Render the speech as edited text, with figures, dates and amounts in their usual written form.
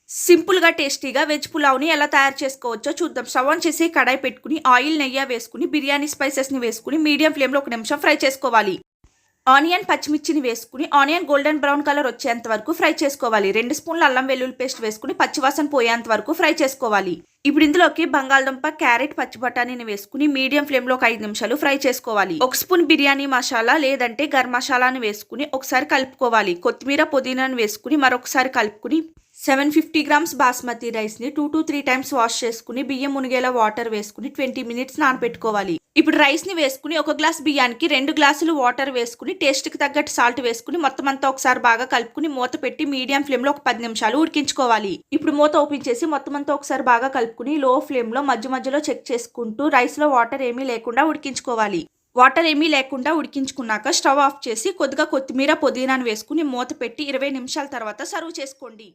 సింపుల్‌గా, టేస్టీగా వెజ్ పులావ్‌ని ఎలా తయారు చేసుకోవచ్చో చూద్దాం. స్టవ్ ఆన్ చేసి కడాయి పెట్టుకొని ఆయిల్, నెయ్యి వేసుకొని బిర్యానీ స్పైసెస్‌ని వేసుకొని మీడియం ఫ్లేమ్‌లో ఒక నిమిషం ఫ్రై చేసుకోవాలి. ఆనియన్, పచ్చిమిర్చిని వేసుకొని ఆనియన్ గోల్డెన్ బ్రౌన్ కలర్ వచ్చేంత వరకు ఫ్రై చేసుకోవాలి. 2 స్పూన్ల అల్లం వెల్లుల్లి పేస్ట్ వేసుకొని పచ్చివాసన పోయేంత వరకు ఫ్రై చేసుకోవాలి. ఇప్పుడు ఇందులోకి బంగాళదుంప, క్యారెట్, పచ్చి బఠానీని వేసుకుని మీడియం ఫ్లేమ్‌లో ఒక 5 నిమిషాలు ఫ్రై చేసుకోవాలి. 1 స్పూన్ బిర్యానీ మసాలా లేదంటే గరం మసాలాని వేసుకుని ఒకసారి కలుపుకోవాలి. కొత్తిమీర, పుదీనాను వేసుకుని మరొకసారి కలుపుకుని 750 గ్రామ్స్ బాస్మతి రైస్‌ని 2-3 టైమ్స్ వాష్ చేసుకుని బియ్యం మునిగేలా వాటర్ వేసుకుని 20 మినిట్స్ నానబెట్టుకోవాలి. ఇప్పుడు రైస్‌ని వేసుకుని ఒక గ్లాస్ బియ్యానికి 2 గ్లాసులు వాటర్ వేసుకుని టేస్ట్‌కి తగ్గట్టు సాల్ట్ వేసుకుని మొత్తం అంతా ఒకసారి బాగా కలుపుకుని మూత పెట్టి మీడియం ఫ్లేమ్‌లో ఒక 10 నిమిషాలు ఉడికించుకోవాలి. ఇప్పుడు మూత ఓపెన్ చేసి మొత్తం అంతా ఒకసారి బాగా కలుపుకుని లో ఫ్లేమ్‌లో మధ్య మధ్యలో చెక్ చేసుకుంటూ రైస్‌లో వాటర్ ఏమీ లేకుండా ఉడికించుకోవాలి. వాటర్ ఏమీ లేకుండా ఉడికించుకున్నాక స్టవ్ ఆఫ్ చేసి కొద్దిగా కొత్తిమీర, పుదీనాను వేసుకుని మూత పెట్టి 20 నిమిషాల తర్వాత సర్వ్ చేసుకోండి.